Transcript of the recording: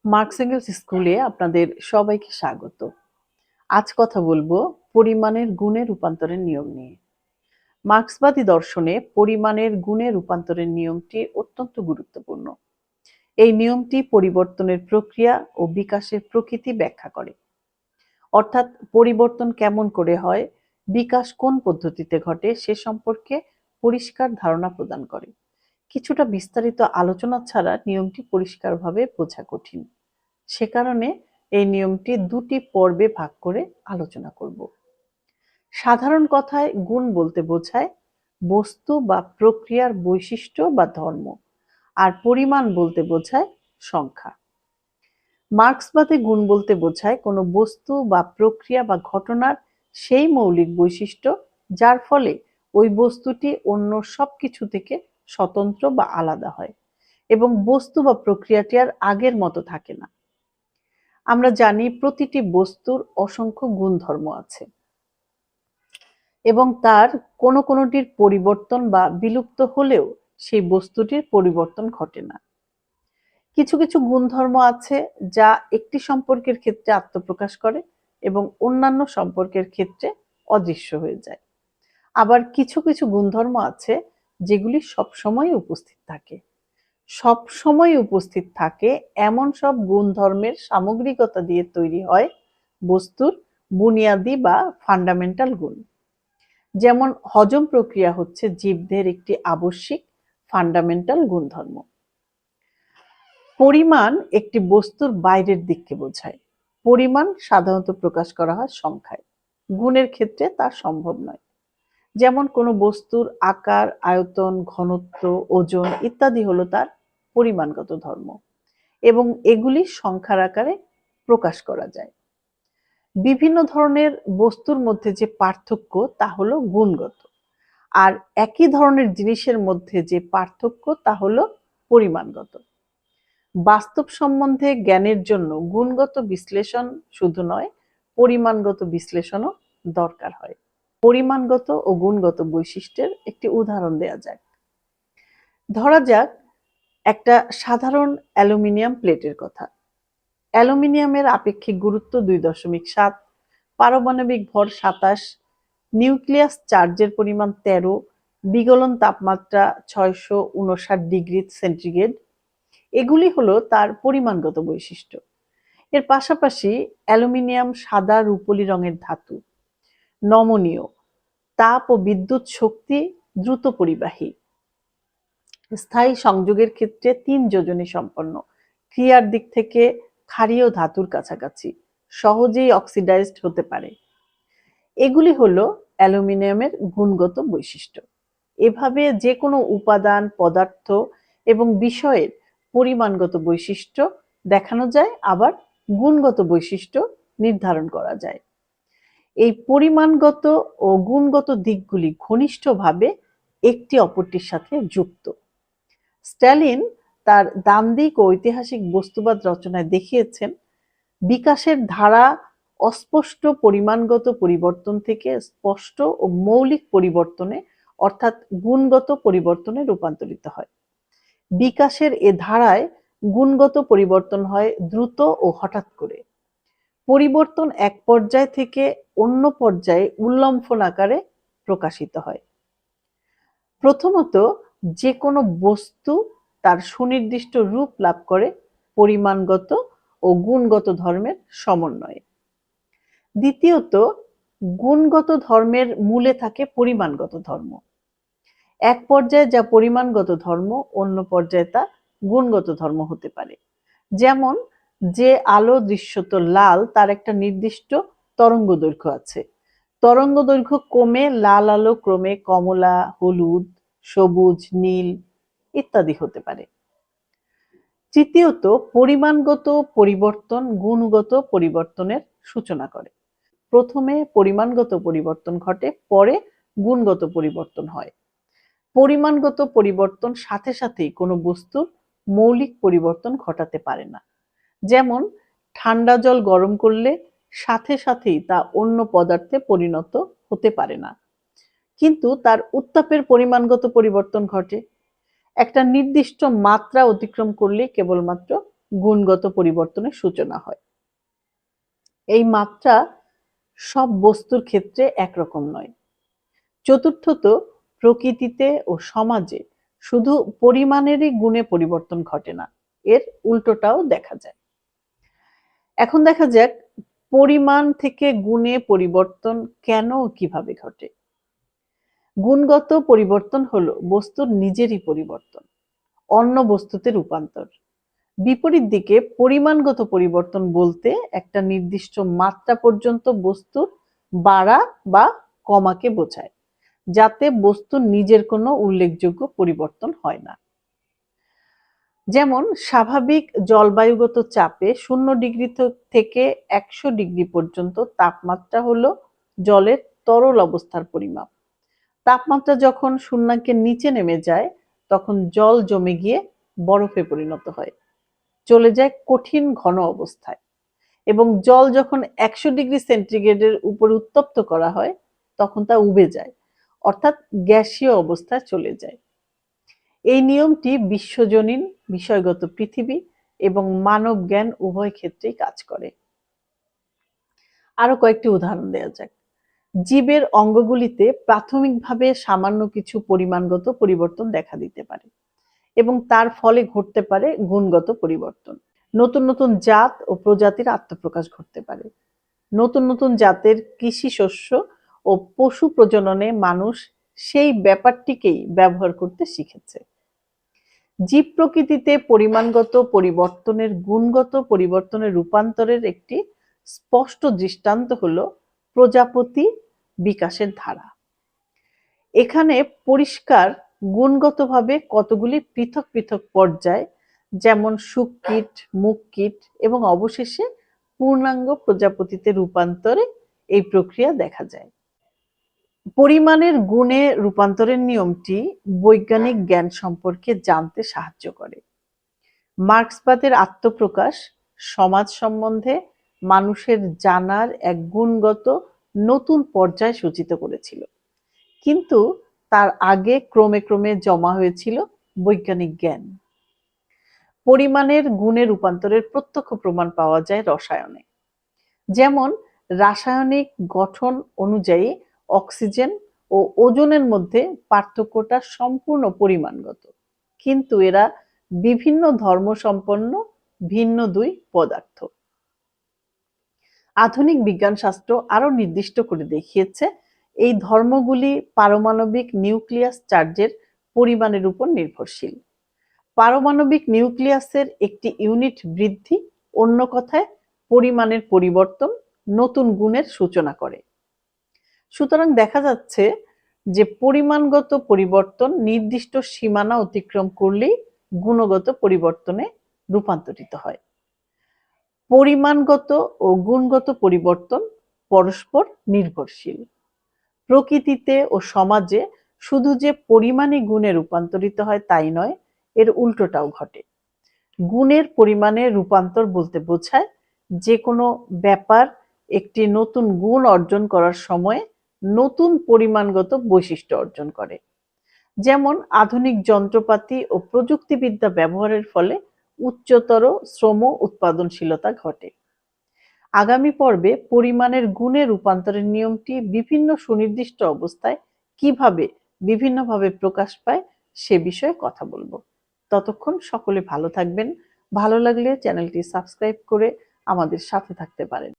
Marks angles স্কুলে আপনাদের সবাইকে স্বাগত। আজ কথা বলবো পরিমাণের গুণে রূপান্তরের নিয়ম নিয়ে। মার্কসবাদী দর্শনে পরিমাণের গুণে রূপান্তরের নিয়মটি অত্যন্ত গুরুত্বপূর্ণ। এই নিয়মটি পরিবর্তনের প্রক্রিয়া ও বিকাশের প্রকৃতি ব্যাখ্যা করে। অর্থাৎ পরিবর্তন কেমন করে হয়, বিকাশ কোন পদ্ধতিতে ঘটে সে সম্পর্কে পরিষ্কার ধারণা প্রদান করে। কিছুটা বিস্তারিত আলোচনা ছাড়া নিয়মটি পরিষ্কারভাবে বোঝা কঠিন। সে কারণে এই নিয়মটি দুটি পর্বে ভাগ করে আলোচনা করব। সাধারণ কথায় গুণ বলতে বোঝায় বস্তু বা প্রক্রিয়ার বৈশিষ্ট্য বা ধর্ম, আর পরিমাণ বলতে বোঝায় সংখ্যা। মার্কসবাদে গুণ বলতে বোঝায় কোনো বস্তু বা প্রক্রিয়া বা ঘটনার সেই মৌলিক বৈশিষ্ট্য যার ফলে ওই বস্তুটি অন্য সবকিছু থেকে স্বতন্ত্র বা আলাদা হয় এবং বস্তু বা প্রক্রিয়াটি আর আগের মতো থাকে না। আমরা জানি প্রতিটি বস্তুর অসংখ্য গুণধর্ম আছে এবং তার কোনোটির পরিবর্তন বা বিলুপ্ত হলেও সেই বস্তুটির পরিবর্তন ঘটে না। কিছু কিছু গুণধর্ম আছে যা একটি সম্পর্কের ক্ষেত্রে আত্মপ্রকাশ করে এবং অন্যান্য সম্পর্কের ক্ষেত্রে অদৃশ্য হয়ে যায়। আবার কিছু কিছু গুণধর্ম আছে যেগুলি সবসময় উপস্থিত থাকে। সবসময় উপস্থিত থাকে এমন সব গুণধর্মের সামগ্রিকতা দিয়ে তৈরি হয় বস্তুর বুনিয়াদি বা ফান্ডামেন্টাল গুণ। যেমন হজম প্রক্রিয়া হচ্ছে জীবদের একটি আবশ্যিক ফান্ডামেন্টাল গুণধর্ম। পরিমাণ একটি বস্তুর বাইরের দিককে বোঝায়। পরিমাণ সাধারণত প্রকাশ করা হয় সংখ্যায়, গুণের ক্ষেত্রে তা সম্ভব নয়। যেমন কোনো বস্তুর আকার, আয়তন, ঘনত্ব, ওজন ইত্যাদি হলো তার পরিমাণগত ধর্ম এবং এগুলি সংখ্যার আকারে প্রকাশ করা যায়। বিভিন্ন ধরনের বস্তুর মধ্যে যে পার্থক্য তা হলো গুণগত, আর একই ধরনের জিনিসের মধ্যে যে পার্থক্য তা হলো পরিমাণগত। বাস্তব সম্বন্ধে জ্ঞানের জন্য গুণগত বিশ্লেষণ শুধু নয়, পরিমাণগত বিশ্লেষণও দরকার হয়। পরিমাণগত ও গুণগত বৈশিষ্ট্যের একটি উদাহরণ দেয়া যাক। ধরা যাক একটা সাধারণ অ্যালুমিনিয়াম প্লেটের কথা। অ্যালুমিনিয়ামের আপেক্ষিক গুরুত্ব 2.7, পারমাণবিক ভর 27, নিউক্লিয়াস চার্জের পরিমাণ 13, বিগলন তাপমাত্রা 659 ডিগ্রি সেন্টিগ্রেড। এগুলি হলো তার পরিমাণগত বৈশিষ্ট্য। এর পাশাপাশি অ্যালুমিনিয়াম সাদা রূপোলি রঙের ধাতু, নমনীয়, তাপ ও বিদ্যুৎ শক্তি দ্রুত পরিবাহী, স্থায়ী সংযোগের ক্ষেত্রে 3 যোজনী সম্পন্ন, ক্রিয়ার দিক থেকে ক্ষারীয় ধাতুর কাছাকাছি, সহজেই অক্সিডাইজড হতে পারে। এগুলি হলো অ্যালুমিনিয়ামের গুণগত বৈশিষ্ট্য। এভাবে যে কোনো উপাদান, পদার্থ এবং বিষয়ের পরিমাণগত বৈশিষ্ট্য দেখানো যায়, আবার গুণগত বৈশিষ্ট্য নির্ধারণ করা যায়। এই পরিমাণগত ও গুণগত দিকগুলি ঘনিষ্ঠভাবে একটি অপরটির সাথে যুক্ত। স্ট্যালিন তার দান্দিক ও ঐতিহাসিক বস্তুবাদ রচনায় দেখিয়েছেন বিকাশের ধারা অস্পষ্ট পরিমাণগত পরিবর্তন থেকে স্পষ্ট ও মৌলিক পরিবর্তনে অর্থাৎ গুণগত পরিবর্তনে রূপান্তরিত হয়। বিকাশের এ ধারায় গুণগত পরিবর্তন হয় দ্রুত ও হঠাৎ করে। পরিবর্তন এক পর্যায় থেকে অন্য পর্যায়ে উল্লম্ফন আকারে প্রকাশিত হয়। প্রথমত, যে কোনো বস্তু তার সুনির্দিষ্ট রূপ লাভ করে পরিমাণগত ও গুণগত ধর্মের সমন্বয়ে। দ্বিতীয়ত, গুণগত ধর্মের মূলে থাকে পরিমাণগত ধর্ম। এক পর্যায়ে যা পরিমাণগত ধর্ম, অন্য পর্যায়ে তা গুণগত ধর্ম হতে পারে। যেমন, যে আলো দৃশ্যত লাল তার একটা নির্দিষ্ট তরঙ্গদৈর্ঘ্য আছে। তরঙ্গদৈর্ঘ্য কমে লাল আলো ক্রমে কমলা, হলুদ, সবুজ, নীল ইত্যাদি হতে পারে। তৃতীয়ত, পরিমাণগত পরিবর্তন গুণগত পরিবর্তনের সূচনা করে। প্রথমে পরিমাণগত পরিবর্তন ঘটে, পরে গুণগত পরিবর্তন হয়। পরিমাণগত পরিবর্তন সাথে সাথেই কোনো বস্তুর মৌলিক পরিবর্তন ঘটাতে পারে না। যেমন, ঠান্ডা জল গরম করলে সাথে সাথেই তা অন্য পদার্থে পরিণত হতে পারে না, কিন্তু তার উত্তাপের পরিমাণগত পরিবর্তন ঘটে। একটা নির্দিষ্ট মাত্রা অতিক্রম করলেই কেবলমাত্র গুণগত পরিবর্তনের সূচনা হয়। এই মাত্রা সব বস্তুর ক্ষেত্রে একরকম নয়। চতুর্থত, প্রকৃতিতে ও সমাজে শুধু পরিমাণেরই গুণে পরিবর্তন ঘটে না, এর উল্টোটাও দেখা যায়। এখন দেখা যাক পরিমাণ থেকে গুণে পরিবর্তন কেন ও কিভাবে ঘটে। গুণগত পরিবর্তন হলো বস্তুর নিজেরই পরিবর্তন, অন্য বস্তুতে রূপান্তর। বিপরীত দিকে পরিমাণগত পরিবর্তন বলতে একটা নির্দিষ্ট মাত্রা পর্যন্ত বস্তুর বাড়া বা কমাকে বোঝায়, যাতে বস্তুর নিজের কোনো উল্লেখযোগ্য পরিবর্তন হয় না। যেমন স্বাভাবিক জলবায়ুগত চাপে 0 ডিগ্রি থেকে 100 ডিগ্রি পর্যন্ত তাপমাত্রা হলো জলের তরল অবস্থার পরিমাপ। তাপমাত্রা যখন শূন্যাঙ্কের নিচে নেমে যায় তখন জল জমে গিয়ে বরফে পরিণত হয়, চলে যায় কঠিন ঘন অবস্থায়। এবং জল যখন 100 ডিগ্রি সেন্টিগ্রেডের উপরে উত্তপ্ত করা হয় তখন তা উবে যায়, অর্থাৎ গ্যাসীয় অবস্থায় চলে যায়। এই নিয়মটি বিশ্বজনীন, বিষয়গত পৃথিবী এবং মানব জ্ঞান উভয় ক্ষেত্রেই কাজ করে। আরো কয়েকটি উদাহরণ দেওয়া যাক। জীবের অঙ্গগুলিতে প্রাথমিকভাবে সামান্য কিছু পরিমাণগত পরিবর্তন দেখা দিতে পারে এবং তার ফলে ঘটতে পারে গুণগত পরিবর্তন। নতুন নতুন জাত ও প্রজাতির আত্মপ্রকাশ ঘটতে পারে। নতুন নতুন জাতের কৃষি শস্য ও পশু প্রজননে মানুষ সেই ব্যাপারটিকেই ব্যবহার করতে শিখেছে। জীব প্রকৃতিতে পরিমাণগত পরিবর্তনের গুণগত পরিবর্তনের রূপান্তরের একটি স্পষ্ট দৃষ্টান্ত হলো প্রজাপতি বিকাশের ধারা। এখানে পরিষ্কার গুণগতভাবে কতগুলি পৃথক পৃথক পর্যায়, যেমন শুককীট, মুখকীট এবং অবশেষে পূর্ণাঙ্গ প্রজাপতিতে রূপান্তরে এই প্রক্রিয়া দেখা যায়। পরিমাণের গুণে রূপান্তরের নিয়মটি বৈজ্ঞানিক জ্ঞান সম্পর্কে জানতে সাহায্য করে। মার্ক্সবাদের আত্মপ্রকাশ সমাজ সম্বন্ধে মানুষের জানার এক গুণগত নতুন পর্যায় সূচিত করেছিল, কিন্তু তার আগে ক্রমে ক্রমে জমা হয়েছিল বৈজ্ঞানিক জ্ঞান। পরিমাণের গুণে রূপান্তরের প্রত্যক্ষ প্রমাণ পাওয়া যায় রসায়নে। যেমন রাসায়নিক গঠন অনুযায়ী অক্সিজেন ও ওজনের মধ্যে পার্থক্যটা সম্পূর্ণ পরিমাণগত, কিন্তু এরা বিভিন্ন ধর্মসম্পন্ন ভিন্ন দুই পদার্থ। আধুনিক বিজ্ঞানশাস্ত্র আরো নির্দিষ্ট করে দেখিয়েছে এই ধর্মগুলি পারমাণবিক নিউক্লিয়াস চার্জের পরিমাণের উপর নির্ভরশীল। পারমাণবিক নিউক্লিয়াসের একটি ইউনিট বৃদ্ধি, অন্য কথায় পরিমাণের পরিবর্তন, নতুন গুণের সূচনা করে। সুতরাং দেখা যাচ্ছে যে পরিমাণগত পরিবর্তন নির্দিষ্ট সীমানা অতিক্রম করলেই গুণগত পরিবর্তনে রূপান্তরিত হয়। পরিমাণগত ও গুণগত পরিবর্তন পরস্পর নির্ভরশীল। প্রকৃতিতে ও সমাজে শুধু যে পরিমাণই গুণে রূপান্তরিত হয় তাই নয়, এর উল্টোটাও ঘটে। গুণের পরিমাণে রূপান্তর বলতে বোঝায় যে কোনো ব্যাপার একটি নতুন গুণ অর্জন করার সময় নতুন পরিমাণগত বৈশিষ্ট্য অর্জন করে। যেমন আধুনিক যন্ত্রপাতি ও প্রযুক্তিবিদ্যা ব্যবহারের ফলে উচ্চতর শ্রম উৎপাদনশীলতা ঘটে। আগামী পর্বে পরিমাণের গুণে রূপান্তরের নিয়মটি বিভিন্ন সুনির্দিষ্ট অবস্থায় কিভাবে বিভিন্নভাবে প্রকাশ পায় সে বিষয়ে কথা বলবো। ততক্ষণ সকলে ভালো থাকবেন। ভালো লাগলে চ্যানেলটি সাবস্ক্রাইব করে আমাদের সাথে থাকতে পারেন।